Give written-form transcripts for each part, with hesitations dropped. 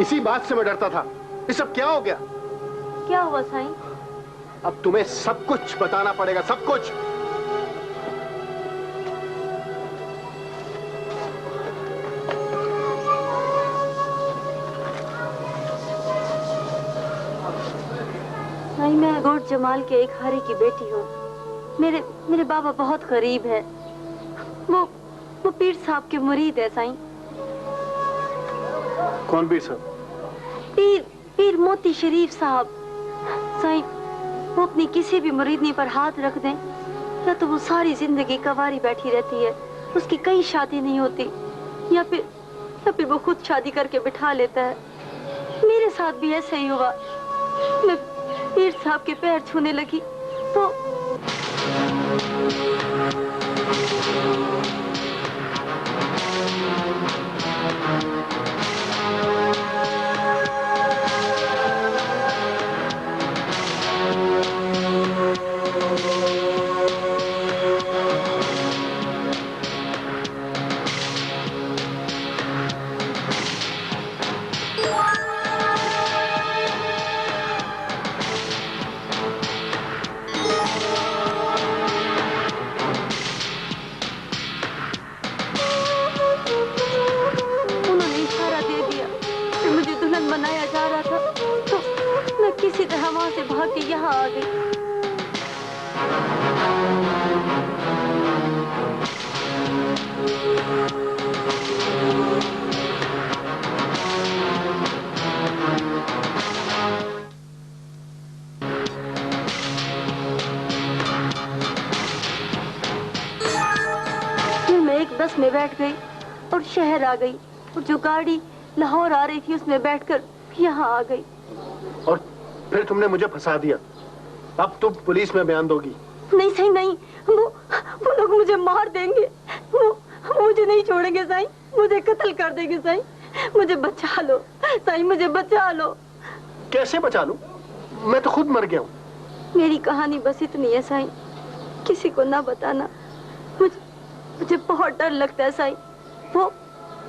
इसी बात से मैं डरता था। ये सब क्या हो गया? क्या हुआ साईं? अब तुम्हें सब कुछ बताना पड़ेगा, सब कुछ। साईं, मैं गोट जमाल के एक हारे की बेटी हूँ। मेरे बाबा बहुत गरीब है। वो पीर साहब के मुरीद है साईं। कौन पीर साहब? पीर मोती शरीफ साहब। साईं, वो अपनी किसी भी मुरीदनी पर हाथ रख दें या तो वो सारी जिंदगी कवारी बैठी रहती है, उसकी कई शादी नहीं होती, या फिर वो खुद शादी करके बिठा लेता है। मेरे साथ भी ऐसा ही हुआ। मैं पीर साहब के पैर छूने लगी तो बनाया जा रहा था तो मैं किसी तरह वहां से भाग के यहाँ आ गई। फिर मैं एक बस में बैठ गई और शहर आ गई, और जो गाड़ी लाहौर आ रही थी उसमें बैठकर यहाँ आ गई। और फिर तुमने मुझे फंसा दिया। अब तुम पुलिस में बयान दोगी? नहीं सही नहीं, वो लोग मुझे मार देंगे। वो मुझे नहीं छोड़ेंगे साईं, मुझे कत्ल कर देंगे साईं। मुझे बचा लो साईं, मुझे बचा लो। कैसे बचा लूं? मैं तो खुद मर गया हूँ। मेरी कहानी बस इतनी है साईं, किसी को ना बताना। मुझे बहुत डर लगता है साईं। वो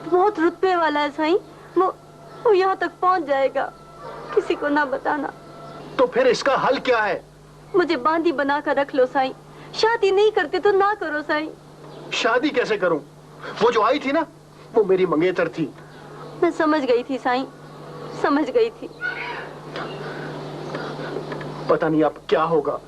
बहुत रुतबे वाला है साईं। वो यहाँ तक पहुँच जाएगा, किसी को ना बताना। तो फिर इसका हल क्या है? मुझे बांदी बना कर रख लो साईं। शादी नहीं करते तो ना करो साईं। शादी कैसे करूं? वो जो आई थी ना, वो मेरी मंगेतर थी। मैं समझ गई थी साईं, समझ गई थी। पता नहीं अब क्या होगा।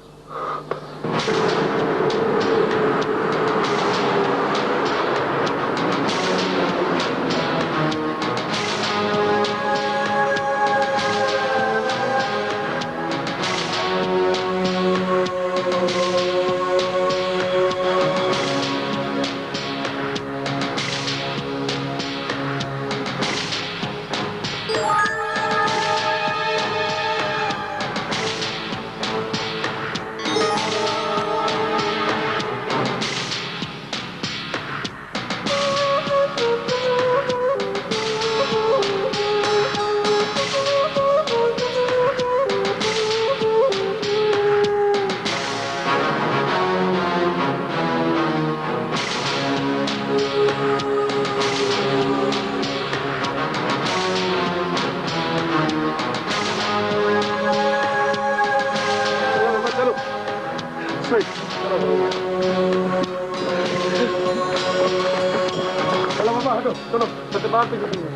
चलो सत्यपाल पे चलेंगे।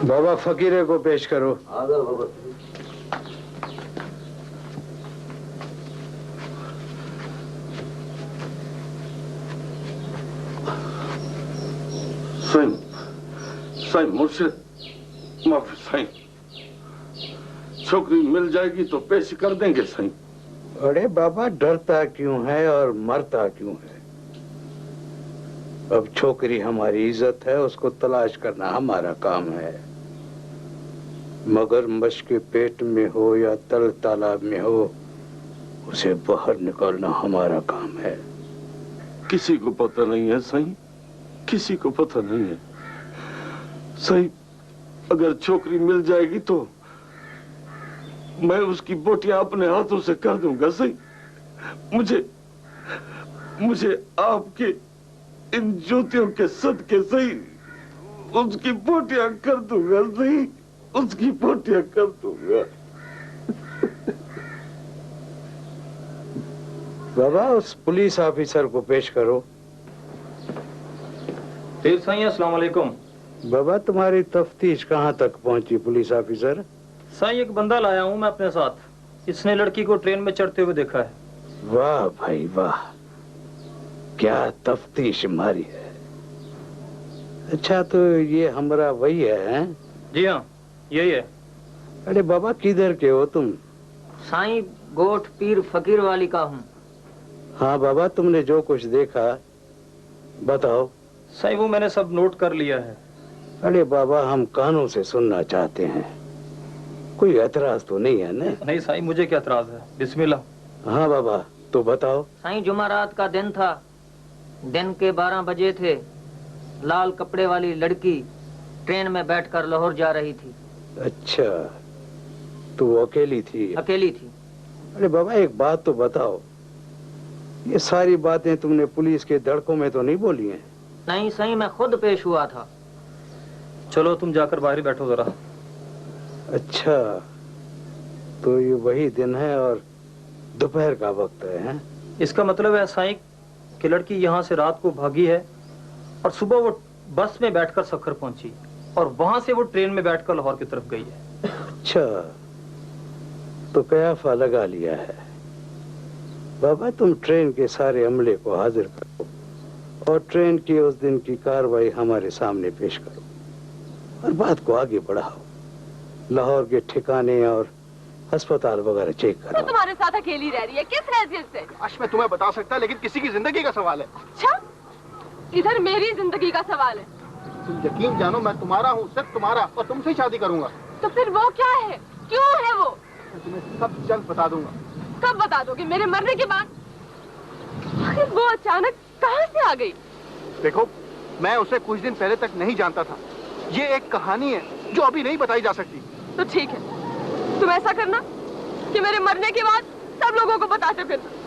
बाबा फकीरे को पेश करो। बाबा। साईं मुर्शिद, माफी साईं, छोकरी मिल जाएगी तो पेश कर देंगे साईं। अरे बाबा, डरता क्यों है और मरता क्यों है? अब छोकरी हमारी इज्जत है, उसको तलाश करना हमारा काम है। मगरमच्छ के पेट में हो या तल तालाब में हो, उसे बाहर निकालना हमारा काम है। किसी को पता नहीं है साईं, किसी को पता नहीं है साईं। अगर छोकरी मिल जाएगी तो मैं उसकी बोटियां अपने हाथों से कर दूंगा साईं। मुझे आपके इन जूतियों के सदके सही उसकी बोटियां कर दूंगा सही, उसकी बोटियां कर दूंगा। बाबा, उस पुलिस ऑफिसर को पेश करो। साईं अस्सलाम वालेकुम। बाबा, तुम्हारी तफ्तीश कहाँ तक पहुंची पुलिस ऑफिसर? साईं, एक बंदा लाया हूँ मैं अपने साथ। इसने लड़की को ट्रेन में चढ़ते हुए देखा है। वाह भाई वाह, क्या तफ्तीश मारी है। अच्छा, तो ये हमरा वही है? जी हाँ, यही है। अरे बाबा, किधर के हो तुम? साईं, गोठ पीर फकीर वाली का हूँ। हाँ बाबा, तुमने जो कुछ देखा बताओ। साईं, वो मैंने सब नोट कर लिया है। अरे बाबा, हम कानों से सुनना चाहते हैं। कोई एतराज तो नहीं है ना? नहीं साईं, मुझे क्या एतराज है। बिस्मिल्लाह। हाँ बाबा, तो बताओ। साईं, जुमारात का दिन था। दिन के 12 बजे थे। लाल कपड़े वाली लड़की ट्रेन में बैठकर लाहौर जा रही थी। अच्छा, तो वो अकेली थी? अकेली थी। अरे बाबा, एक बात तो बताओ, ये सारी बातें तुमने पुलिस के दड़कों में तो नहीं बोली हैं? नहीं साईं, मैं खुद पेश हुआ था। चलो तुम जाकर बाहर ही बैठो जरा। अच्छा, तो ये वही दिन है और दोपहर का वक्त है, हैं? इसका मतलब है साईं कि लड़की यहाँ से रात को भागी है और सुबह वो बस में बैठकर सखर पहुंची और वहां से वो ट्रेन में बैठकर लाहौर की तरफ गई है। अच्छा, तो कयाफा लगा लिया है। बाबा, तुम ट्रेन के सारे अमले को हाजिर करो और ट्रेन की उस दिन की कार्रवाई हमारे सामने पेश करो और बात को आगे बढ़ाओ। लाहौर के ठिकाने और अस्पताल वगैरह चेक करो। तो तुम्हारे साथ अकेली रह रही है, किस हैसियत से? काश मैं तुम्हें बता सकता, लेकिन किसी की जिंदगी का सवाल है। अच्छा, इधर मेरी जिंदगी का सवाल है। तुम यकीन जानो, मैं तुम्हारा हूँ, सिर्फ तुम्हारा, और तुमसे ही शादी करूंगा। तो फिर वो क्या है, क्यों है वो? मैं तुम्हें सब जल्द बता दूंगा। कब बता दोगे? मेरे मरने के बाद? आखिर वो अचानक कहाँ से आ गई? देखो, मैं उसे कुछ दिन पहले तक नहीं जानता था। ये एक कहानी है जो अभी नहीं बताई जा सकती। तो ठीक है, तुम ऐसा करना कि मेरे मरने के बाद सब लोगों को बताते फिरना।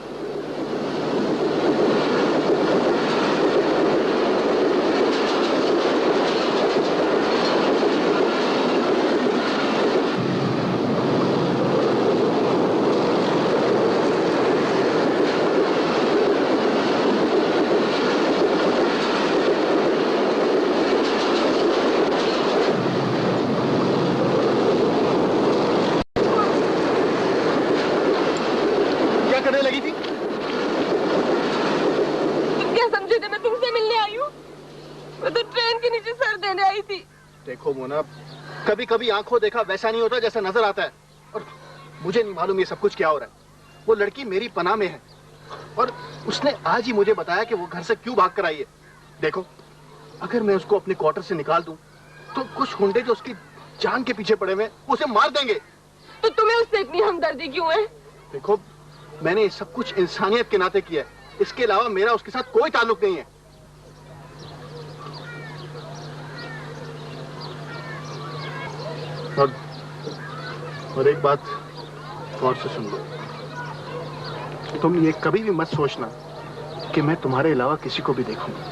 देखो मोना, कभी कभी आंखों देखा वैसा नहीं होता जैसा नजर आता है, और मुझे नहीं मालूम ये सब कुछ क्या हो रहा है। वो लड़की मेरी पनाह में है और उसने आज ही मुझे बताया कि वो घर से क्यों भाग कर आई है। देखो, अगर मैं उसको अपने क्वार्टर से निकाल दूं तो कुछ गुंडे जो उसकी जान के पीछे पड़े हुए उसे मार देंगे। तो तुम्हें उससे इतनी हमदर्दी क्यों है? देखो, मैंने ये सब कुछ इंसानियत के नाते किया है, इसके अलावा मेरा उसके साथ कोई ताल्लुक नहीं है। और एक बात गौर से सुन लो, तुम ये कभी भी मत सोचना कि मैं तुम्हारे अलावा किसी को भी देखूंगा।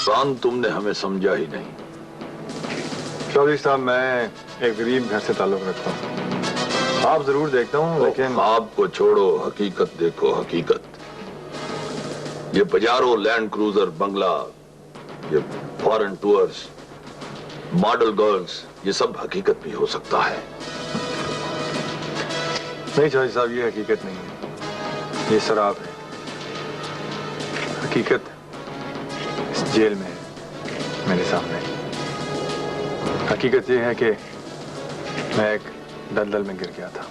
रान, तुमने हमें समझा ही नहीं। चौधरी साहब, मैं एक गरीब घर से ताल्लुक रखता हूँ। ख्वाब जरूर देखता हूँ, लेकिन ख्वाब को छोड़ो, हकीकत देखो, हकीकत। ये पजारो, लैंड क्रूजर, बंगला, ये फॉरेन टूर्स, मॉडल गर्ल्स, ये सब हकीकत भी हो सकता है। नहीं जज साहब, ये हकीकत नहीं है, ये शराब है। हकीकत इस जेल में है, मेरे सामने। हकीकत ये है कि मैं एक दलदल में गिर गया था,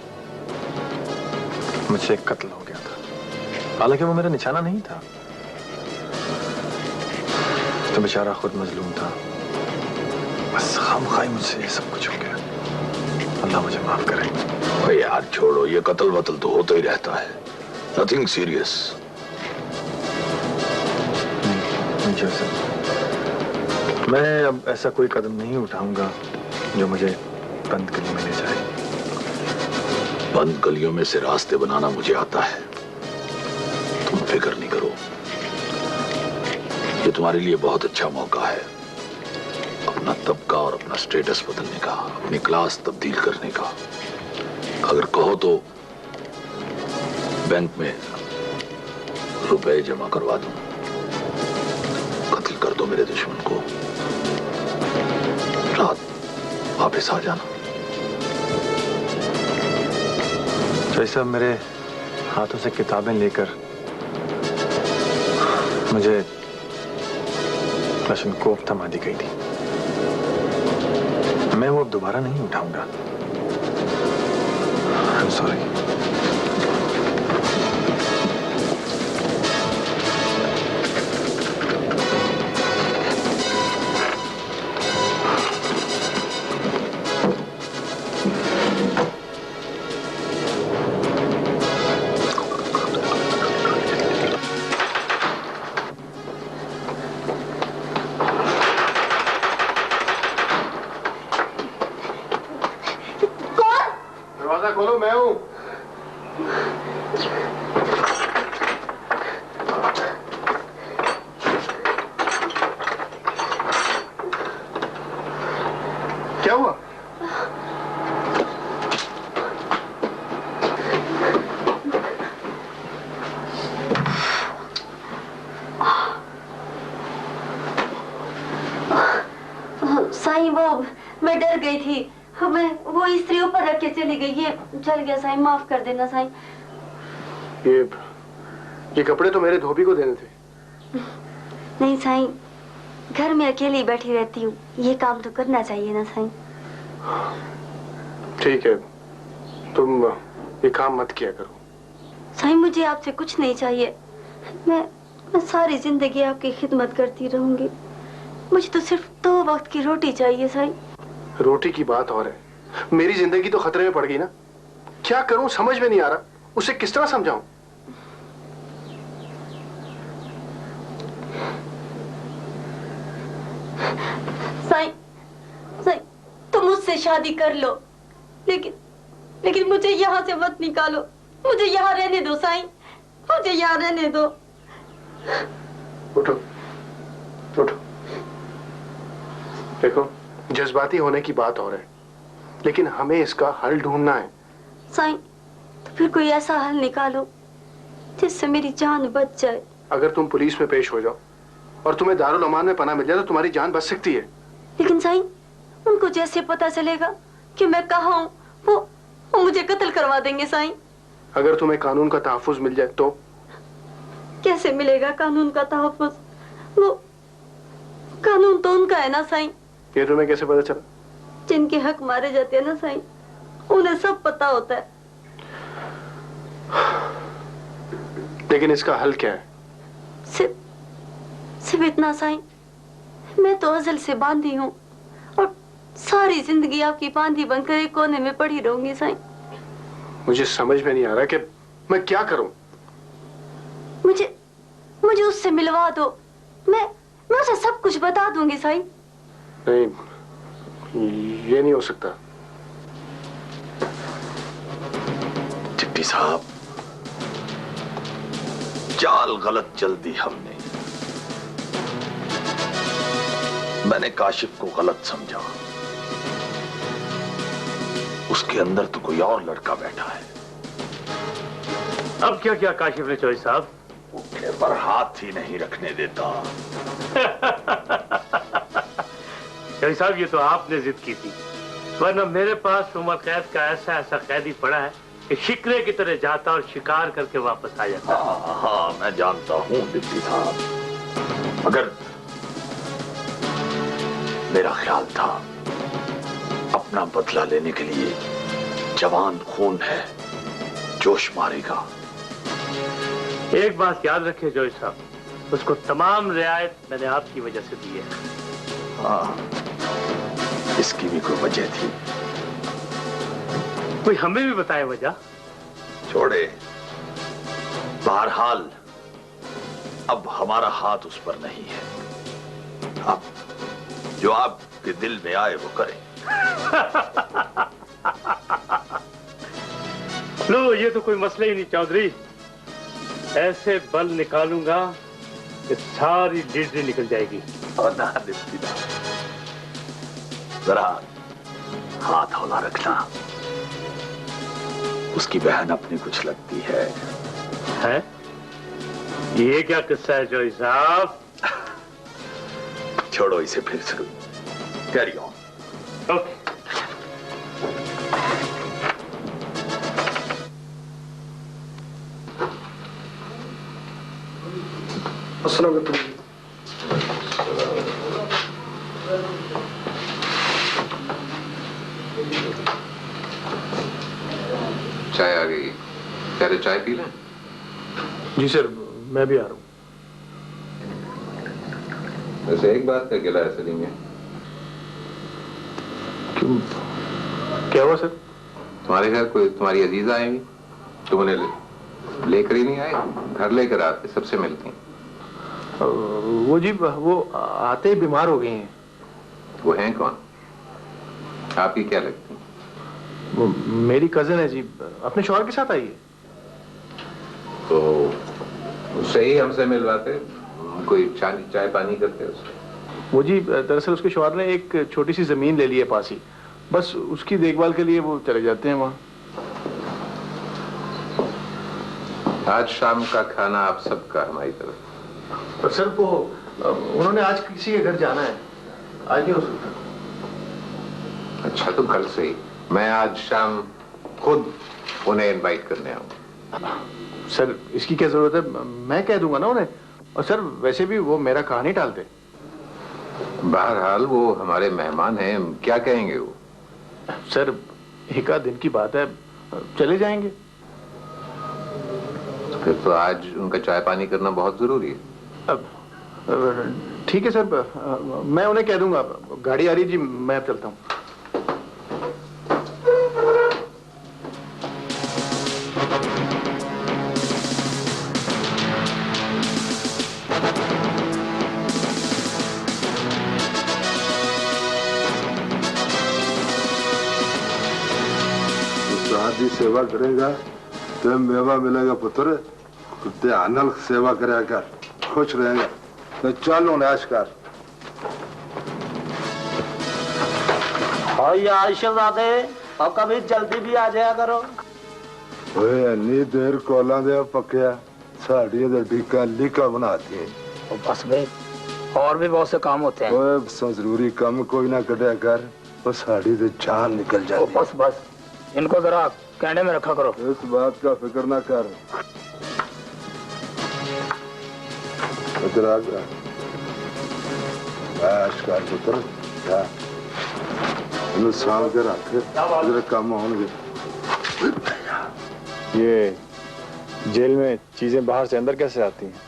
मुझसे एक कत्ल हो गया था। हालांकि वो मेरा निशाना नहीं था, तो बेचारा खुद मजलूम था। बस खामखाई मुझसे ये सब कुछ हो गया। अल्लाह मुझे माफ करे। भाई यार छोड़ो, ये कत्ल वतल तो होता ही रहता है, नथिंग सीरियस। नहीं जोसेफ, मैं अब ऐसा कोई कदम नहीं उठाऊंगा जो मुझे बंद गली में ले जाए। बंद गलियों में से रास्ते बनाना मुझे आता है, तुम फिक्र नहीं करो। ये तुम्हारे लिए बहुत अच्छा मौका है अपना तबका और अपना स्टेटस बदलने का, अपनी क्लास तब्दील करने का। अगर कहो तो बैंक में रुपए जमा करवा दूं, कत्ल कर दो मेरे दुश्मन को, रात वापस आ जाना। तो सब मेरे हाथों से किताबें लेकर मुझे क्लशनकोव थमा दी गई थी। मैं वो अब दोबारा नहीं उठाऊंगा। I'm sorry. खोलो, मैं हूं। क्या हुआ? साईं, वो मैं डर गई थी, मैं वो इस्त्री ऊपर रख के चली गई। ये चल गया साईं, माफ कर देना साईं। ये कपड़े तो मेरे धोबी को देने थे। नहीं साईं, घर में अकेली बैठी रहती हूँ, ये काम तो करना चाहिए ना साईं। ठीक है, तुम ये काम मत किया करो। साईं, मुझे आपसे कुछ नहीं चाहिए, मैं सारी जिंदगी आपकी खिदमत करती रहूंगी। मुझे तो सिर्फ 2 वक्त की रोटी चाहिए साईं। रोटी की बात और है, मेरी जिंदगी तो खतरे में पड़ गई ना। क्या करूं समझ में नहीं आ रहा, उसे किस तरह समझाऊं? साईं, तुम मुझसे शादी कर लो, लेकिन मुझे यहाँ से मत निकालो। मुझे यहाँ रहने दो साईं, मुझे यहाँ रहने दो। उठो, उठो। देखो, जज्बाती होने की बात और है, लेकिन हमें इसका हल ढूंढना है। साईं, तो फिर कोई ऐसा हल निकालो जिससे मेरी जान बच जाए। अगर तुम पुलिस में पेश हो जाओ और तुम्हें दारुल अमान में पनाह मिल जाए तो तुम्हारी जान बच सकती है। लेकिन साईं, उनको जैसे पता चलेगा कि मैं कहाँ हूँ, वो मुझे कत्ल करवा देंगे साईं। अगर तुम्हें कानून का तहफ्फुज मिल जाए तो? कैसे मिलेगा कानून का तहफ्फुज? वो कानून तो उनका है ना साईं। ये तुम्हें कैसे पता चला? जिनके हक मारे जाते हैं ना साईं, उन्हें सब पता होता है। लेकिन इसका हल क्या है? सिर्फ इतना साईं, मैं तो अज़ल से बांधी हूँ और सारी जिंदगी आपकी बांधी बनकर एक कोने में पड़ी रहूंगी साईं। मुझे समझ में नहीं आ रहा कि मैं क्या करूं। मुझे उससे मिलवा दो, मैं उसे सब कुछ बता दूंगी साईं। नहीं, ये नहीं हो सकता। चिट्टी साहब, चाल गलत चल दी हमने। मैंने काशिफ को गलत समझा, उसके अंदर तो कोई और लड़का बैठा है। अब क्या किया काशिफ ने चौधरी साहब? मुझे पर हाथ ही नहीं रखने देता। चौधरी साहब ये तो आपने जिद की थी, वरना मेरे पास उम्र कैद का ऐसा ऐसा कैदी पड़ा है कि शिकरे की तरह जाता और शिकार करके वापस आ जाता। हाँ मैं जानता हूँ डिप्टी साहब, मगर मेरा ख्याल था अपना बदला लेने के लिए जवान खून है, जोश मारेगा। एक बात याद रखिए चौधरी साहब, उसको तमाम रियायत मैंने आपकी वजह से दी है। हाँ, इसकी भी कोई वजह थी। कोई हमें भी बताए वजह। छोड़े, बहरहाल अब हमारा हाथ उस पर नहीं है। अब जो आपके दिल में आए वो करें। लो ये तो कोई मसला ही नहीं चौधरी, ऐसे बल निकालूंगा कि सारी लीडरी निकल जाएगी। और ना डिप्टी ना, जरा हाथ हौला रखना। उसकी बहन अपनी कुछ लगती है। है? ये क्या किस्सा है चौधरी साहब? छोड़ो इसे, फिर शुरू। Carry on. ओके। अस्सलाम वालेकुम। चाय आ गई, पहले चाय पी लें। जी सर, मैं भी आ रहा हूँ। वैसे एक बात का गिला है सलीम, क्यों, क्या हुआ सर? तुम्हारे घर कोई तुम्हारी अजीजा आएंगी, तुम उन्हें लेकर ही नहीं आए? घर लेकर आते, सबसे मिलती। वो जी, वो आते ही बीमार हो गई हैं। वो हैं कौन? आपकी क्या लगती? वो मेरी कजन है जी, अपने शौहर के साथ आई है। तो उससे ही हमसे मिलवाते, कोई चाय पानी करते उससे। वो जी दरअसल उसके शौहर ने एक छोटी सी जमीन ले ली है पास ही, बस उसकी देखभाल के लिए वो चले जाते हैं वहाँ। आज शाम का खाना आप सबका हमारी तरफ। पर सर वो उन्होंने आज किसी के घर जाना है, आज नहीं हो सकता। अच्छा तो कल से ही, मैं आज शाम खुद उन्हें इनवाइट करने आऊंगा। सर इसकी क्या जरूरत है, मैं कह दूंगा ना उन्हें। और सर वैसे भी वो मेरा कहा नहीं टालते। बहरहाल वो हमारे मेहमान हैं, क्या कहेंगे वो? सर एक आध दिन की बात है, चले जाएंगे। फिर तो आज उनका चाय पानी करना बहुत जरूरी है। अब ठीक है सर, मैं उन्हें कह दूंगा। गाड़ी आ रही जी, मैं अब चलता हूँ। सादी सेवा करेगा तो मेवा मिलेगा पुत्र। ध्यान सेवा करेगा कर, खुश रहेगा। तो चलो नाश कर। और यार शहजादे, और कभी जल्दी भी आ जाया करो। ओए इन्नी देर कोला दे पक्या, साड़ी दे ढीका लीका बनाती है। बस बे, और भी बहुत से काम होते हैं। ओए जरूरी काम कोई ना कटिया कर, वो साड़ी दे जान निकल जाती है। बस बस, इनको जरा कैंडे में रखा करो। इस बात का फिक्र ना कर। कर पुत्र, साल के रख काम होंगे। ये जेल में चीजें बाहर से अंदर कैसे आती हैं?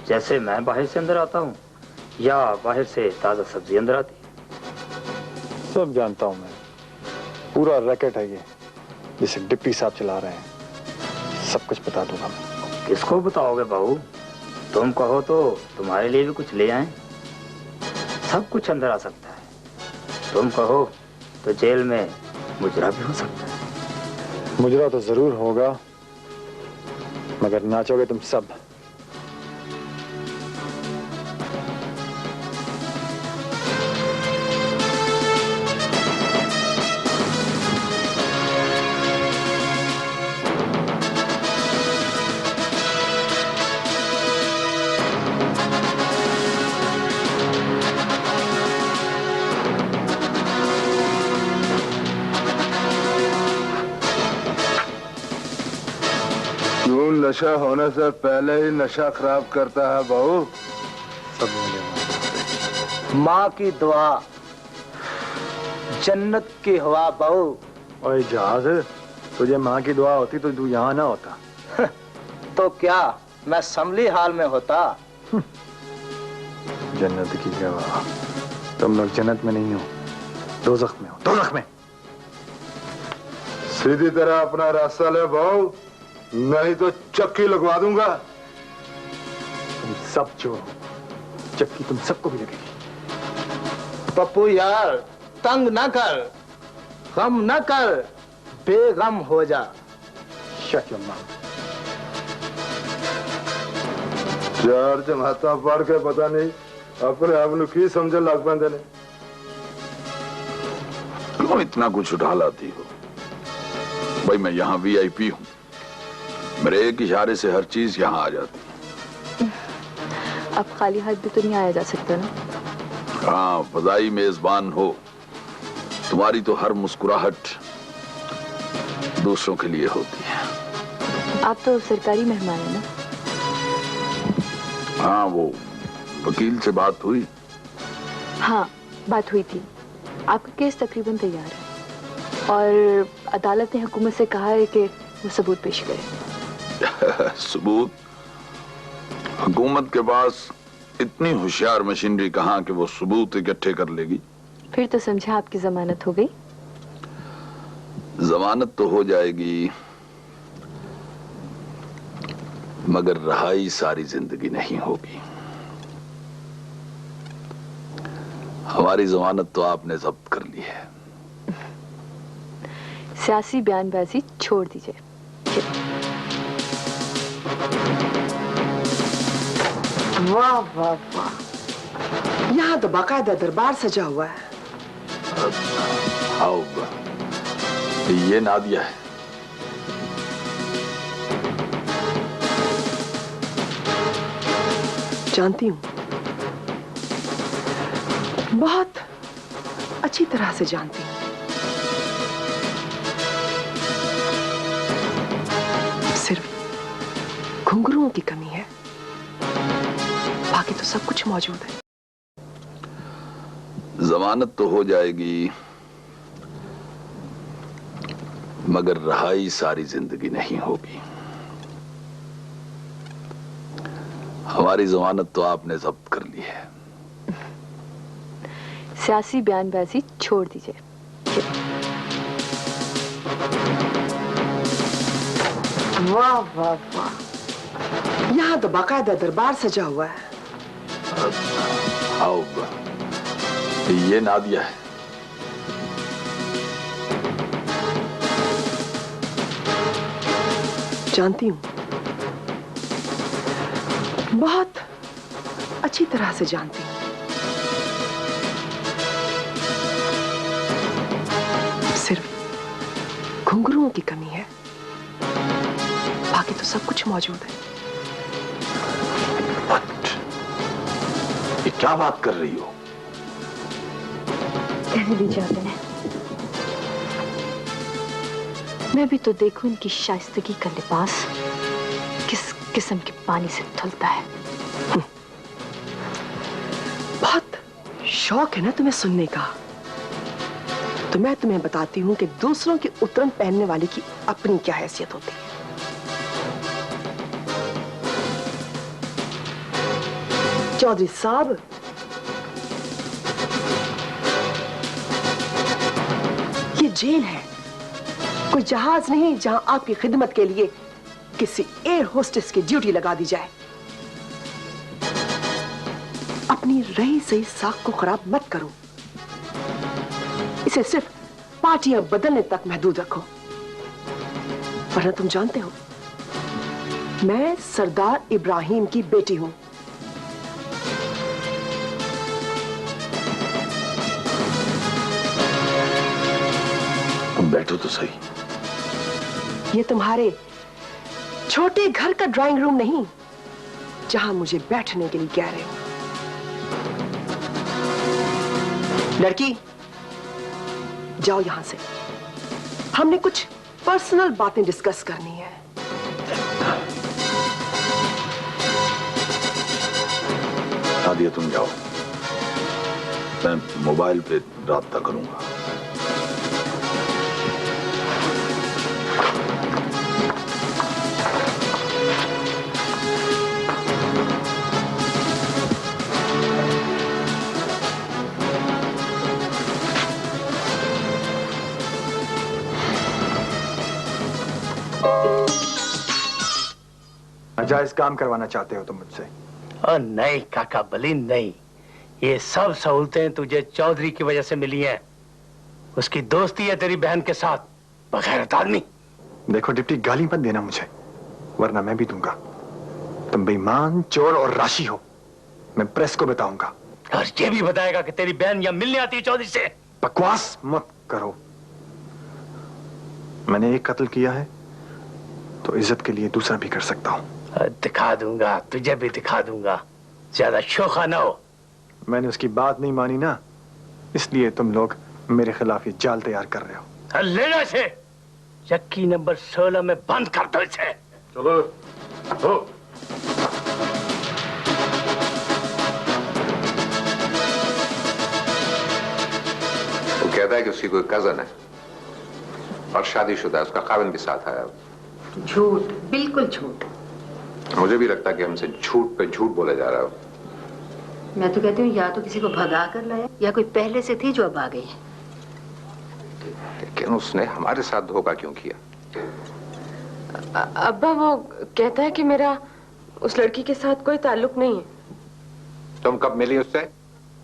जैसे मैं बाहर से अंदर आता हूँ, या बाहर से ताजा सब्जी अंदर आती है। सब जानता हूँ मैं, पूरा रैकेट है ये, जिसे डिप्टी साहब चला रहे हैं। सब कुछ बता दूंगा मैं। किसको बताओगे बहू? तुम कहो तो तुम्हारे लिए भी कुछ ले आए। सब कुछ अंदर आ सकता है। तुम कहो तो जेल में मुजरा भी हो सकता है। मुजरा तो जरूर होगा, मगर नाचोगे तुम सब। नशा होने से पहले ही नशा खराब करता है बहू। सब मेरे माँ की दुआ, जन्नत की हवा बहू। और जहाज, तुझे माँ की दुआ होती तो तू यहाँ ना होता। तो क्या मैं संभली हाल में होता। जन्नत की हवा, तुम लोग जन्नत में नहीं हो, दोज़ख में हो, दोज़ख में। सीधी तरह अपना रास्ता ले बहू, नहीं तो चक्की लगवा दूंगा। तुम सब चोर हो, चक्की तुम सबको भी लगेगी। पप्पू यार तंग ना कर, गम ना कर, बेगम हो जा। Shut your mouth. चार जमाता पढ़ के पता नहीं अपने आप नु की समझ लग पैंदे ने। क्यों इतना कुछ उठा लाती हो? भाई मैं यहाँ VIP हूँ, मेरे एक इशारे से हर चीज यहाँ आ जाती है। अब खाली हाथ भी तो नहीं आया जा सकता ना। हाँ, फजाई मेजबान हो, तुम्हारी तो हर मुस्कुराहट दूसरों के लिए होती है। आप तो सरकारी मेहमान है ना। हाँ, वो वकील से बात हुई? हाँ, बात हुई थी। आपका केस तकरीबन तैयार है और अदालत ने हुकूमत से कहा है कि वो सबूत पेश करे। सबूत? हुकूमत के पास इतनी होशियार मशीनरी कहाँ कि वो सबूत इकट्ठे कर लेगी। फिर तो समझा आपकी जमानत हो गई। जमानत तो हो जाएगी, मगर रहाई सारी जिंदगी नहीं होगी। हमारी जमानत तो आपने जब्त कर ली है। सियासी बयानबाजी छोड़ दीजिए। वाह वाह वाह, यहाँ तो बाकायदा दरबार सजा हुआ है। आओ, ये नादिया है। जानती हूँ, बहुत अच्छी तरह से जानती हूँ। सिर्फ घुंघरुओं की कमी है, बाकी तो सब कुछ मौजूद है। जमानत तो हो जाएगी, मगर रहाई सारी जिंदगी नहीं होगी। हमारी जमानत तो आपने जब्त कर ली है। सियासी बयानबाजी छोड़ दीजिए। वाह वाह वाह, यहाँ तो बाकायदा दरबार सजा हुआ है। आओ, ये नादिया है। जानती हूँ, बहुत अच्छी तरह से जानती हूँ। सिर्फ घुंघरुओं की कमी है, बाकी तो सब कुछ मौजूद है। ये क्या बात कर रही हो? कहने दीजिए आपने। मैं भी तो देखूं इनकी शाइस्तगी का लिबास किस किस्म के पानी से धुलता है। बहुत शौक है ना तुम्हें सुनने का, तो मैं तुम्हें बताती हूँ कि दूसरों की उतरन पहनने वाले की अपनी क्या हैसियत होती है। चौधरी साहब, ये जेल है, कोई जहाज नहीं जहां आपकी खिदमत के लिए किसी एयर होस्टेस की ड्यूटी लगा दी जाए। अपनी रही सही साख को खराब मत करो, इसे सिर्फ पार्टियां बदलने तक महदूद रखो। वरना तुम जानते हो, मैं सरदार इब्राहिम की बेटी हूं। बैठो तो सही। ये तुम्हारे छोटे घर का ड्राइंग रूम नहीं, जहां मुझे बैठने के लिए कह रहे हो। लड़की, जाओ यहां से, हमने कुछ पर्सनल बातें डिस्कस करनी है। नादिया तुम जाओ, मैं मोबाइल पे राब्ता करूंगा। नाजायज काम करवाना चाहते हो तुम मुझसे? नहीं काका बलीन नहीं, ये सब सहूलतें तुझे चौधरी की वजह से मिली हैं। उसकी दोस्ती है तेरी बहन के साथ, बगैरत आदमी। देखो डिप्टी, गाली मत देना मुझे, वरना मैं भी दूंगा। तुम बेईमान, चोर और राशि हो, मैं प्रेस को बताऊंगा। और ये भी बताएगा कि तेरी बहन यहाँ मिलने आती है चौधरी से। बकवास मत करो। मैंने एक कत्ल किया है तो इज्जत के लिए दूसरा भी कर सकता हूं। दिखा दूंगा, तुझे भी दिखा दूंगा, ज्यादा शोखा ना हो। मैंने उसकी बात नहीं मानी ना, इसलिए तुम लोग मेरे खिलाफ ये जाल तैयार कर रहे हो। लेना से चक्की नंबर 16 में बंद कर दो इसे। चलो हो। वो कहता है कि उसकी कोई कजन है और शादीशुदा है, उसका खाविंद भी साथ आया। झूठ, बिल्कुल झूठ। मुझे भी लगता है कि हमसे झूठ पे झूठ बोला जा रहा हो। मैं तो कहती हूँ या तो किसी को भगा कर लाया या कोई पहले से थी जो अब आ गई है। लेकिन उसने हमारे साथ धोखा क्यों किया? अब्बा वो कहता है कि मेरा उस लड़की के साथ कोई ताल्लुक नहीं है। तुम कब मिली उससे?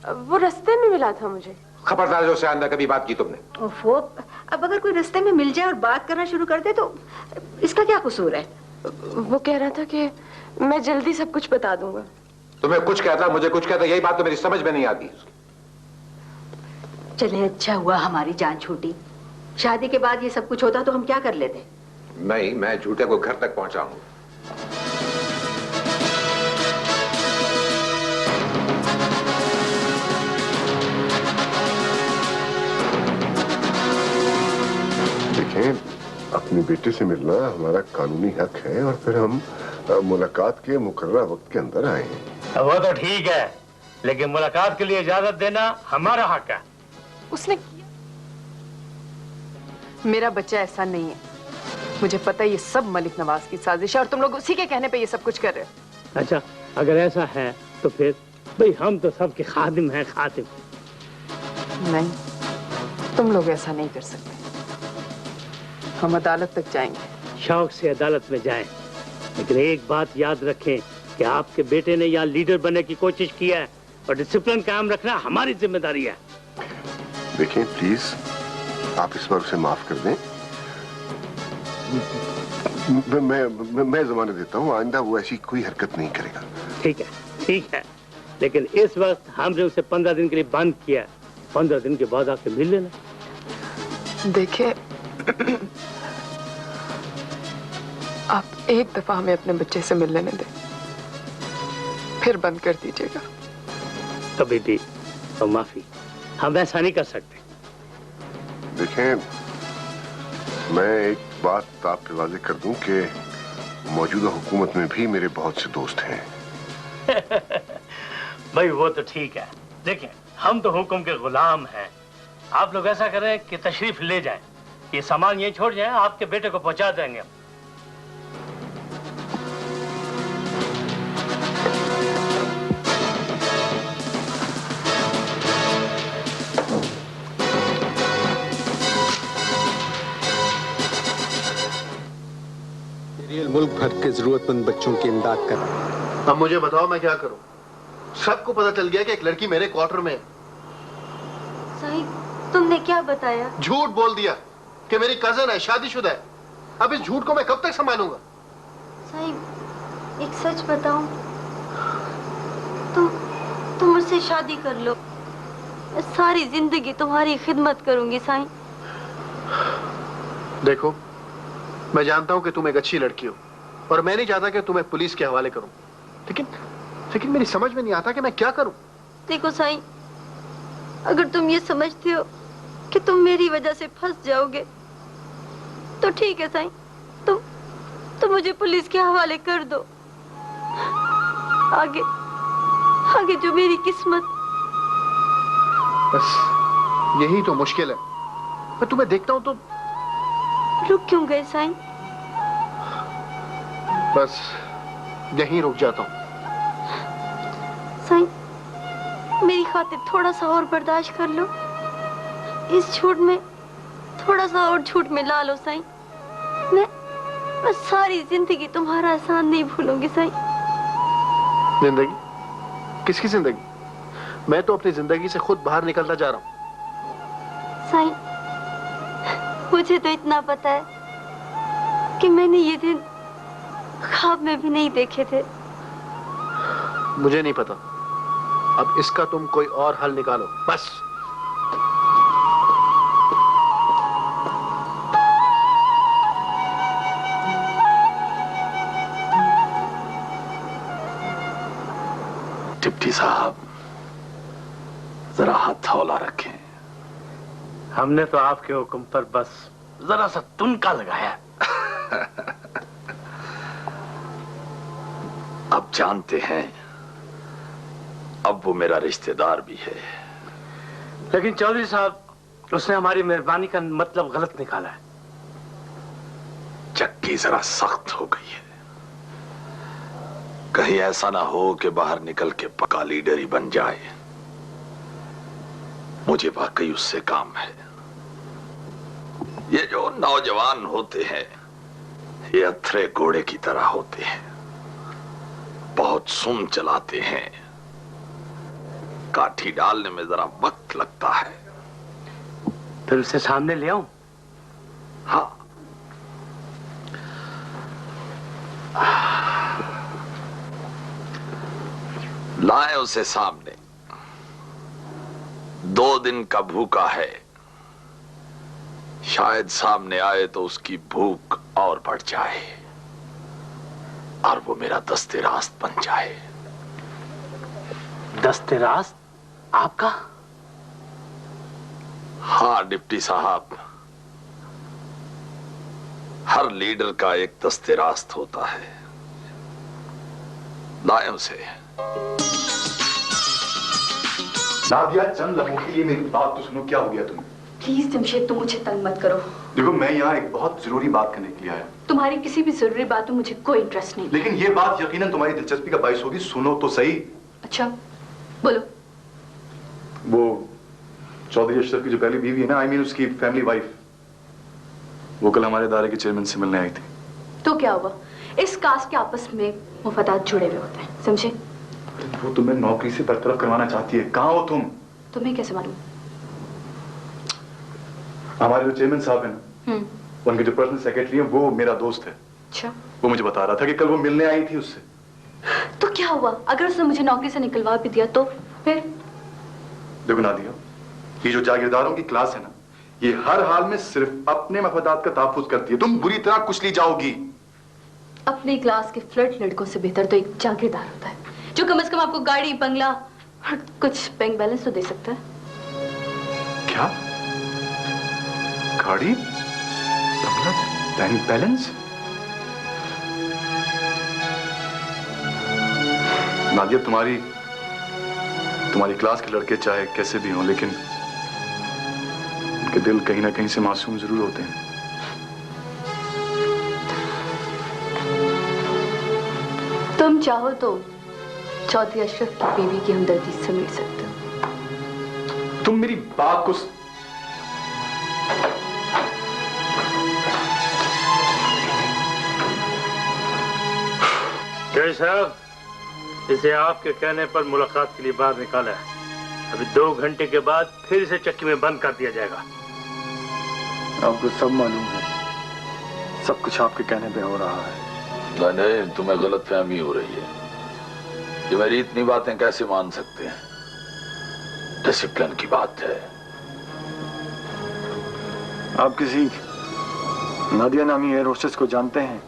वो रास्ते में मिला था मुझे। खबरदार जो उससे अंदर कभी बात की तुमने? ओफो, अब अगर कोई रास्ते में मिल जाए और बात करना शुरू कर दे तो इसका क्या कसूर है? वो कह रहा था कि मैं जल्दी सब कुछ बता दूंगा। तुम्हें कुछ कहता, मुझे कुछ कहता, यही बात तो मेरी समझ में नहीं आती। चले अच्छा हुआ हमारी जान छूटी। शादी के बाद ये सब कुछ होता तो हम क्या कर लेते? नहीं, मैं झूठे को घर तक पहुंचाऊंगा। देखें, अपने बेटे से मिलना हमारा कानूनी हक है और फिर हम मुलाकात के मुकर्रर वक्त के अंदर आए हैं। वो तो ठीक है, लेकिन मुलाकात के लिए इजाजत देना हमारा हक है। उसने मेरा बच्चा ऐसा नहीं है, मुझे पता है ये सब मलिक नवाज की साजिश है और तुम लोग उसी के कहने पे ये सब कुछ कर रहे हो। अच्छा, अगर ऐसा है तो फिर भाई हम तो सबके खादिम हैं, खादिम। नहीं, तुम लोग ऐसा नहीं कर सकते। हम अदालत तक जाएंगे। शौक से अदालत में जाएं, लेकिन एक बात याद रखें कि आपके बेटे ने यहाँ लीडर बनने की कोशिश की है और डिसिप्लिन कायम रखना हमारी जिम्मेदारी है। देखिए प्लीज, आप इस बार उसे माफ कर दें। मैं जमाने देता हूँ, आइंदा वो ऐसी कोई हरकत नहीं करेगा। ठीक है, ठीक है, लेकिन इस वक्त हमने उसे 15 दिन के लिए बंद किया। 15 दिन के बाद आके मिल लेना। देखिए, आप एक दफा हमें अपने बच्चे से मिल लेने दें, फिर बंद कर दीजिएगा। कभी भी तो माफी, हम ऐसा नहीं कर सकते। देखें, मैं एक बात आप पे वाज़ेह कर दूं कि मौजूदा हुकूमत में भी मेरे बहुत से दोस्त हैं। भाई वो तो ठीक है, देखें हम तो हुक्म के गुलाम हैं। आप लोग ऐसा करें कि तशरीफ ले जाएं, ये सामान यहीं छोड़ जाएं, आपके बेटे को पहुंचा देंगे। मुल्क भर के जरूरतमंद बच्चों की इमदाद कर रहा है। अब मुझे बताओ मैं क्या करूं? सबको पता चल गया कि एक लड़की मेरे क्वार्टर में है। साहिब, तुमने क्या बताया? झूठ बोल दिया कि मेरी कजन है, शादीशुदा है। अब इस झूठ को मैं कब तक संभालूंगा? साहिब, एक सच बताऊं, तुम मुझसे शादी कर लो, मैं सारी जिंदगी तुम्हारी खिदमत करूंगी। साईं, देखो, मैं जानता हूं कि तुम एक अच्छी लड़की हो और मैं नहीं चाहता कि तुम्हें पुलिस के हवाले करूं, लेकिन मेरी समझ में नहीं आता कि मैं क्या करूं। देखो साईं, अगर तुम ये समझते हो कि तुम मेरी वजह से फंस जाओगे तो ठीक है साईं, तुम मुझे पुलिस के हवाले कर दो। आगे जो मेरी किस्मत। बस यही तो मुश्किल है। मैं तुम्हें देखता हूं तो रुक क्यों गए साईं? बस यहीं रुक जाता हूं। साईं, मेरी खातिर थोड़ा सा और बर्दाश्त कर लो। इस झूठ में थोड़ा सा और झूठ मिला लो साईं। मैं सारी जिंदगी तुम्हारा एहसान नहीं भूलूंगी साईं। जिंदगी? किसकी जिंदगी? मैं तो अपनी जिंदगी से खुद बाहर निकलता जा रहा हूं। साईं, मुझे तो इतना पता है कि मैंने ये दिन ख्वाब में भी नहीं देखे थे। मुझे नहीं पता। अब इसका तुम कोई और हल निकालो बस। डिप्टी साहब, जरा हाथ हौला रखें। हमने तो आपके हुक्म पर बस जरा सा तुनका लगाया। अब जानते हैं, अब वो मेरा रिश्तेदार भी है। लेकिन चौधरी साहब, उसने हमारी मेहरबानी का मतलब गलत निकाला है। चक्की जरा सख्त हो गई है। कहीं ऐसा ना हो कि बाहर निकल के पक्का लीडर ही बन जाए। मुझे वाकई उससे काम है। ये जो नौजवान होते हैं, ये अथरे घोड़े की तरह होते हैं। बहुत सुन चलाते हैं। काठी डालने में जरा वक्त लगता है। फिर उसे सामने ले आऊं? हाँ। लाए उसे सामने। 2 दिन का भूखा है। शायद सामने आए तो उसकी भूख और बढ़ जाए और वो मेरा दस्ते रास्त बन जाए। दस्ते रास्त आपका? हाँ डिप्टी साहब, हर लीडर का एक दस्ते रास्त होता है। लाए उसे। नादिया, चंद लम्हों के लिए मेरी बात तो सुनो। क्या हो गया तुम्हें? प्लीज जमशेद, तुम मुझे तंग मत करो। देखो, मैं यहाँ एक बहुत जरूरी बात करने के लिए आया। तुम्हारी किसी भी जरूरी बात में मुझे कोई इंटरेस्ट नहीं। लेकिन ये बात यकीनन तुम्हारी दिलचस्पी का बायस होगी। सुनो तो सही। अच्छा, बोलो। वो चौधरी अशरफ की जो पहली बीवी है ना, I mean उसकी फैमिली वाइफ, वो कल हमारे इदारे के चेयरमैन से मिलने आई थी। तो क्या हुआ? इस कास्ट के आपस में मुफादात जुड़े हुए होते हैं, समझे? वो तुम्हें नौकरी से बरतरफ करवाना चाहती है। कहाँ हो तुम? तुम्हें कैसे मालूम? हमारे जो चेयरमैन साहब है ना, उनके जो पर्सनल सेक्रेटरी है, वो मेरा दोस्त है। अच्छा। वो मुझे बता रहा था कि कल वो मिलने आई थी उससे। तो क्या हुआ? अगर उसने मुझे नौकरी से निकलवा भी दिया तो फिर? देखो नादिया, ये जो जागीरदारों की क्लास है ना, ये हर हाल में सिर्फ अपने मफादात का तहफ्फुज करती है। तुम बुरी तरह कुचली जाओगी। अपनी क्लास के फ्लर्ट लड़कों से बेहतर तो एक जागीरदार होता है, जो कम से कम आपको गाड़ी, बंगला और कुछ बैंक बैलेंस तो दे सकता है। क्या? गाड़ी, बंगला, बैंक बैलेंस? नादिया, तुम्हारी क्लास के लड़के चाहे कैसे भी हों, लेकिन उनके दिल कहीं ना कहीं से मासूम जरूर होते हैं। तुम चाहो तो चौधरी अशरफ की बीवी की हमदर्दी से मिल सकते हो। तुम मेरी बात को जय साहब, इसे आपके कहने पर मुलाकात के लिए बाहर निकाला है। अभी 2 घंटे के बाद फिर इसे चक्की में बंद कर दिया जाएगा। आपको सब मालूम है, सब कुछ आपके कहने पे हो रहा है। नहीं, तुम्हें गलतफहमी हो रही है। ये मेरी इतनी बातें कैसे मान सकते हैं? डिसिप्लिन की बात है। आप किसी नादिया नामी एयर होस्टेस को जानते हैं?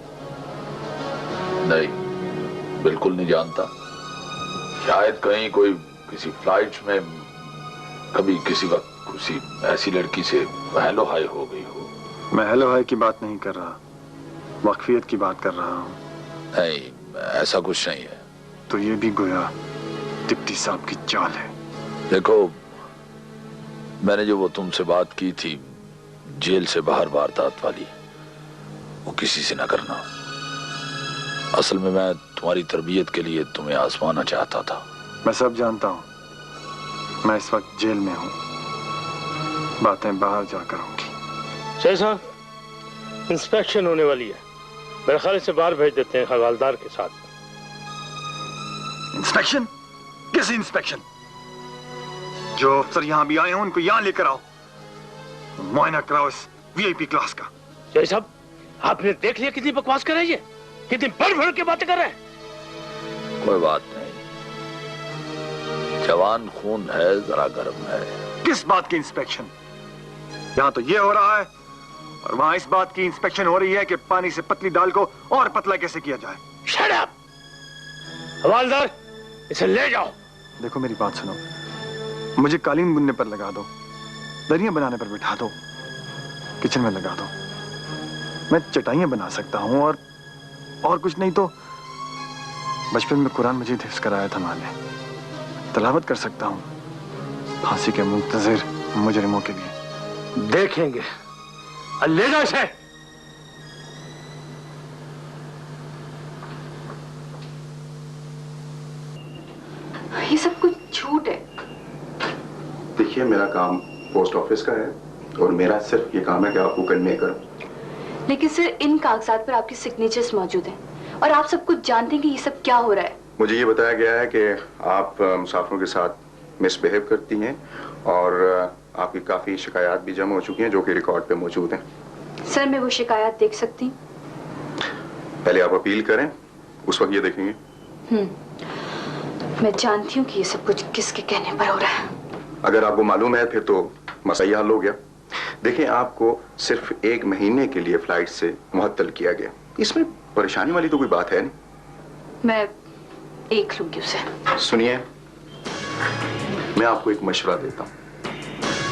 नहीं, बिल्कुल नहीं जानता। शायद कहीं कोई किसी फ्लाइट में कभी किसी वक्त किसी ऐसी लड़की से हेलो हाय हो गई हो। मैं हेलो हाय की बात नहीं कर रहा, वाकफियत की बात कर रहा हूँ। नहीं, ऐसा कुछ नहीं है। तो ये भी गोया डिप्टी साहब की चाल है। देखो, मैंने जो वो तुमसे बात की थी जेल से बाहर वारदात वाली, वो किसी से ना करना। असल में मैं तुम्हारी तरबियत के लिए तुम्हें आजमाना चाहता था। मैं सब जानता हूँ, मैं इस वक्त जेल में हूँ, बातें बाहर जाकर होंगी। शेर साहब, इंस्पेक्शन होने वाली है, मेरे ख्याल से बाहर भेज देते हैं हवालदार के साथ। इंस्पेक्शन? किस इंस्पेक्शन? जो अफसर यहाँ भी आए हैं उनको यहाँ लेकर आओ, मुआयना कराओ इस वीआईपी क्लास का। शेर साहब, आपने देख लिया कितनी बकवास कर रहे हैं, कितनी बढ़ बढ़ के बातें कर रहे हैं। कोई बात नहीं, जवान खून है, जरा गर्म है। किस बात की इंस्पेक्शन? यहाँ तो ये हो रहा है और वहाँ इस बात की इंस्पेक्शन हो रही है कि पानी से पतली दाल को और पतला कैसे किया जाए। Shut up! हवालदार, इसे ले जाओ। देखो मेरी बात सुनो, मुझे कालीन बुनने पर लगा दो, दरियां बनाने पर बिठा दो, किचन में लगा दो, मैं चटाइयां बना सकता हूँ और कुछ नहीं तो बचपन में कुरान मजीद हिफ्ज़ कराया था माँ ने, तलावत कर सकता हूँ फांसी के मुंतज़िर मुजरिमों के लिए। देखेंगे, ले जाओ इसे। ये सब कुछ झूठ है। देखिए, मेरा काम पोस्ट ऑफिस का है और मेरा सिर्फ ये काम है कि आपको कन्वे करूं। लेकिन सर, इन कागजात पर आपके सिग्नेचर्स मौजूद हैं और आप सब कुछ जानते हैं कि ये सब क्या हो रहा है। मुझे ये बताया गया है कि आप मुसाफिरों के साथ मिसबिहेव करती हैं और आपकी काफी शिकायत भी जमा हो चुकी हैं जो कि रिकॉर्ड पे मौजूद हैं। सर, मैं वो शिकायत देख सकती हूँ? पहले आप अपील करें, उस वक्त ये देखेंगे। मैं जानती हूँ कि ये सब कुछ किसके कहने पर हो रहा है। अगर आपको मालूम है फिर तो मसला हल हो गया। देखिए, आपको सिर्फ 1 महीने के लिए फ्लाइट से मुअत्तल किया गया, इसमें परेशानी वाली तो कोई बात है नहीं। मैं देख लूंगी उसे। सुनिए, मैं आपको एक मशवरा देता हूँ,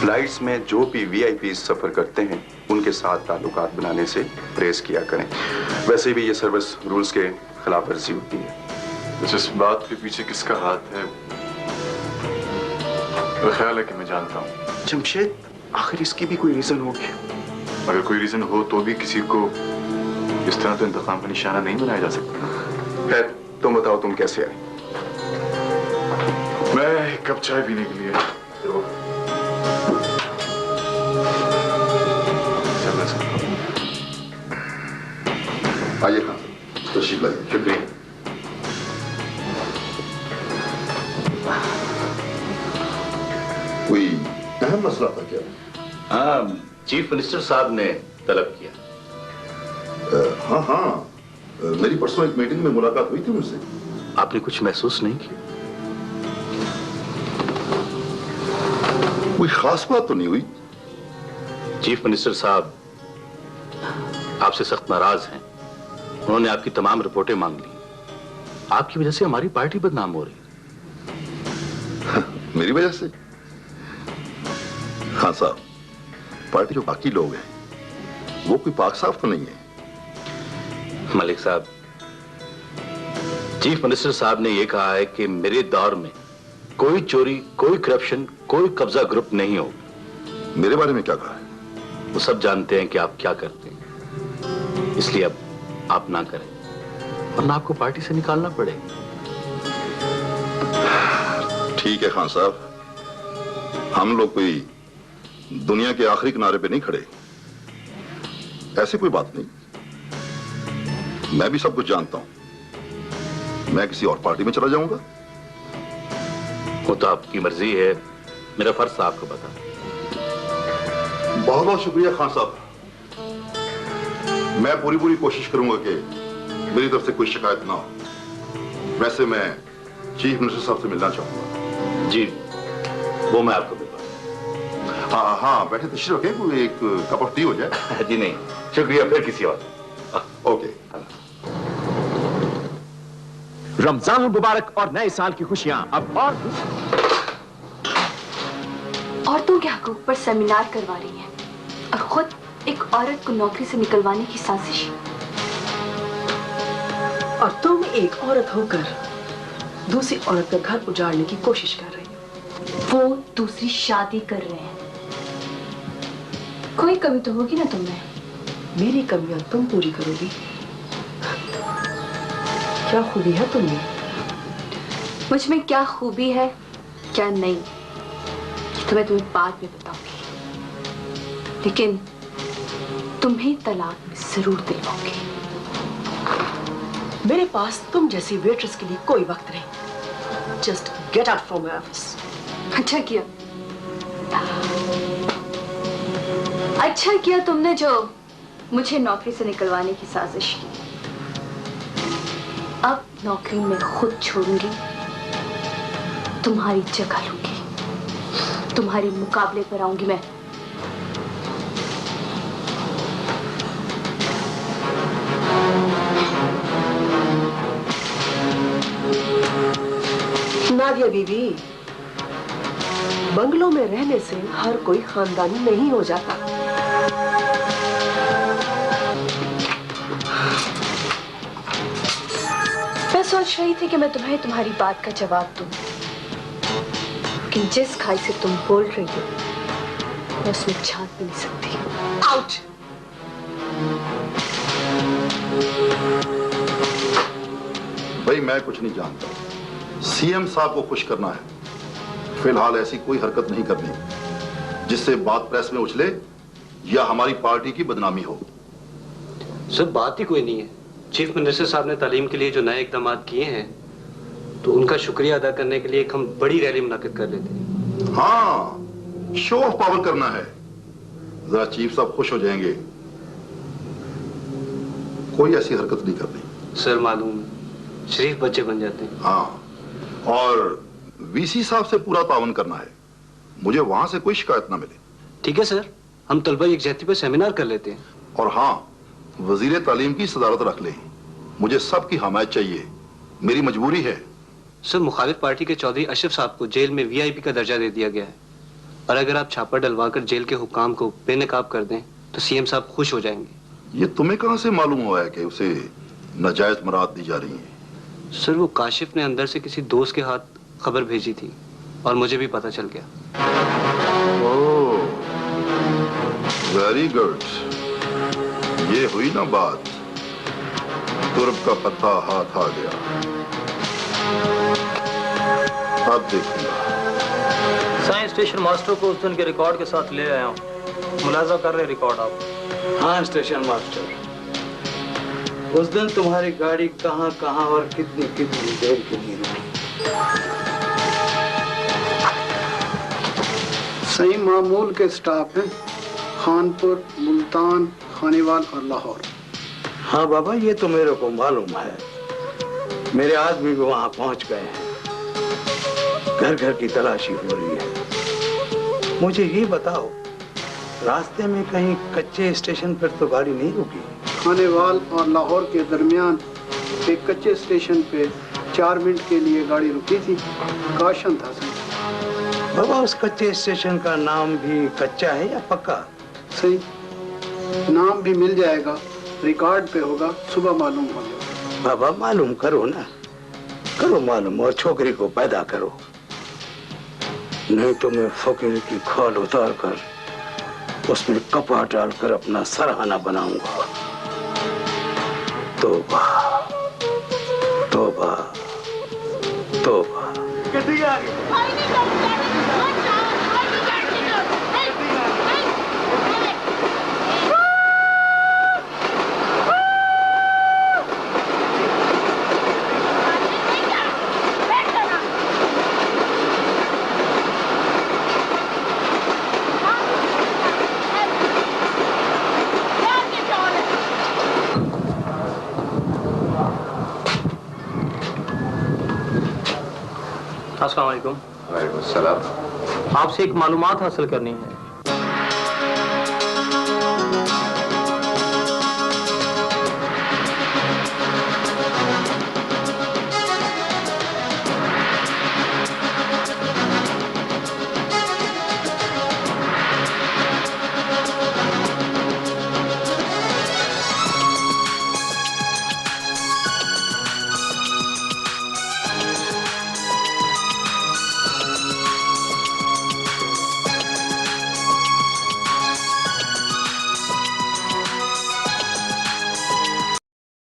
फ्लाइट्स में जो भी वीआईपी सफर करते हैं उनके साथ ताल्लुकात बनाने से परहेज किया करें। वैसे भी ये सर्विस रूल्स के खिलाफ वर्जी होती है। जिस बात के पीछे किसका हाथ है, तो ख्याल है कि मैं जानता हूँ। जमशेद, आखिर इसकी भी कोई रीजन होगी। अगर कोई रीजन हो तो भी किसी को इस तरह तो इंतकाम का निशाना नहीं बनाया जा सकता। खैर, तुम बताओ तुम कैसे आए? मैं एक कप चाय पीने के लिए आइए। हाँ, तशरीफ लाइए। शुक्रिया। कोई अहम मसला था क्या? हाँ, चीफ मिनिस्टर साहब ने तलब किया। हाँ हाँ, मेरी परसों एक मीटिंग में मुलाकात हुई थी उनसे। आपने कुछ महसूस नहीं किया? कोई खास बात तो नहीं हुई। चीफ मिनिस्टर साहब आपसे सख्त नाराज हैं। उन्होंने आपकी तमाम रिपोर्टें मांग ली। आपकी वजह से हमारी पार्टी बदनाम हो रही है। मेरी वजह से? खान साहब, पार्टी जो बाकी लोग हैं वो कोई पाक साफ तो नहीं है। मलिक साहब, चीफ मिनिस्टर साहब ने यह कहा है कि मेरे दौर में कोई चोरी, कोई करप्शन, कोई कब्जा ग्रुप नहीं होगा। मेरे बारे में क्या कहा है? वो सब जानते हैं कि आप क्या करते हैं, इसलिए अब आप ना करें वरना आपको पार्टी से निकालना पड़ेगा। ठीक है खान साहब, हम लोग कोई दुनिया के आखिरी किनारे पे नहीं खड़े, ऐसी कोई बात नहीं। मैं भी सब कुछ जानता हूं। मैं किसी और पार्टी में चला जाऊंगा? वो तो आपकी मर्जी है, मेरा फर्ज था आपको बता। बहुत बहुत शुक्रिया खान साहब। मैं पूरी कोशिश करूंगा कि मेरी तरफ से कोई शिकायत ना हो। वैसे मैं चीफ मिनिस्टर साहब से मिलना चाहूंगा। जी, वो मैं आपको मिलवा। हाँ हाँ, बैठे तशरीफ रखें, कोई एक कप ऑफ टी हो जाए। जी नहीं, शुक्रिया, फिर किसी और। ओके। रमजान मुबारक और नए साल की खुशियां अब औरतों के हकूक पर सेमिनार करवा रही हैं और खुद एक औरत को नौकरी से निकलवाने की साजिश। और तुम एक औरत होकर दूसरी औरत का घर उजाड़ने की कोशिश कर रही हो। वो दूसरी शादी कर रहे हैं। कोई कमी तो होगी ना तुम्हें। मेरी कमियां तुम पूरी करोगी। क्या खूबी है तुममें? मुझ में क्या खूबी है क्या नहीं तो मैं तुम्हें बाद में बताऊंगी, लेकिन तुम्हें तलाक में जरूर दिलवाऊंगी। मेरे पास तुम जैसी वेट्रेस के लिए कोई वक्त नहीं। Just get out from my office. अच्छा किया तुमने जो मुझे नौकरी से निकलवाने की साजिश की। अब नौकरी मैं खुद छोड़ूंगी, तुम्हारी जगह लूंगी, तुम्हारे मुकाबले पर आऊंगी मैं। नादिया बीबी, बंगलों में रहने से हर कोई खानदानी नहीं हो जाता। मैं सोच रही थी कि मैं तुम्हें तुम्हारी बात का जवाब दूं, लेकिन जिस खाई से तुम बोल रही हो मैं उसमें झांक भी नहीं सकती। आउट। भाई मैं कुछ नहीं जानता। सीएम साहब को खुश करना है। फिलहाल ऐसी कोई हरकत नहीं करनी जिससे बात प्रेस में उछले या हमारी पार्टी की बदनामी हो। सर बात ही कोई नहीं है। चीफ मिनिस्टर साहब ने तालीम के लिए जो नए इकदाम किए हैं तो उनका शुक्रिया अदा करने के लिए एक हम बड़ी रैली मुनाकिद कर लेते हैं। हाँ, शो ऑफ पावर करना है। जरा चीफ साहब खुश हो जाएंगे। कोई ऐसी हरकत नहीं करनी। सर मालूम शरीफ बच्चे बन जाते हैं। हाँ, और वीसी साहब से पूरा तावन करना है। मुझे वहां से कोई शिकायत ना मिले। ठीक है सर, हम तलबा यकजहती पर सेमिनार कर लेते हैं। और हाँ, वजीर तालीम की सदारत रख लें। मुझे सबकी हमायत चाहिए, मेरी मजबूरी है। सर मुखालिफ पार्टी के चौधरी अशरफ साहब को जेल में वीआईपी का दर्जा दे दिया गया है, और अगर आप छापा डलवाकर जेल के हुक्काम को बेनकाब कर दें तो सीएम साहब खुश हो जाएंगे। ये तुम्हें कहां से मालूम हुआ है कि उसे नाजायज मराद दी जा रही है? सर वो काशिफ ने अंदर से किसी दोस्त के हाथ खबर भेजी थी और मुझे भी पता चल गया। ओह, वेरी गुड। ये हुई ना बात। तुर्ब का पत्ता हाथ आ गया। अब देखूंगा। साइंस स्टेशन मास्टर को उस दिन के रिकॉर्ड के साथ ले आया हूँ। मुलाजा कर रहे रिकॉर्ड आप। हाँ स्टेशन मास्टर, उस दिन तुम्हारी गाड़ी कहाँ कहाँ और कितनी कितनी देर के लिए रुकी? सही मामूल के स्टाफ हैं, खानपुर, मुल्तान, खानेवाल और लाहौर। हाँ बाबा, ये तो मेरे को मालूम है। मेरे आदमी भी वहां पहुंच गए हैं। घर घर की तलाशी हो रही है। मुझे ये बताओ, रास्ते में कहीं कच्चे स्टेशन पर तो गाड़ी नहीं रुकी? खानेवाल और लाहौर के दरमियान एक कच्चे स्टेशन पे 4 मिनट के लिए गाड़ी रुकी थी। काशन था सही। बाबा, उस कच्चे स्टेशन का नाम भी कच्चा है या पक्का? सही, नाम भी मिल जाएगा, रिकॉर्ड पे होगा, सुबह मालूम हो जाएगा। बाबा मालूम करो ना, करो मालूम और छोकरी को पैदा करो, नहीं तो मैं फकीर की खाल उतार कर उसमें कपड़ा डालकर अपना सरहाना बनाऊंगा। तौबा तौबा तौबा। अस्सलाम वालेकुम। वालेकुम सलाम। आपसे एक मालूमात हासिल करनी है।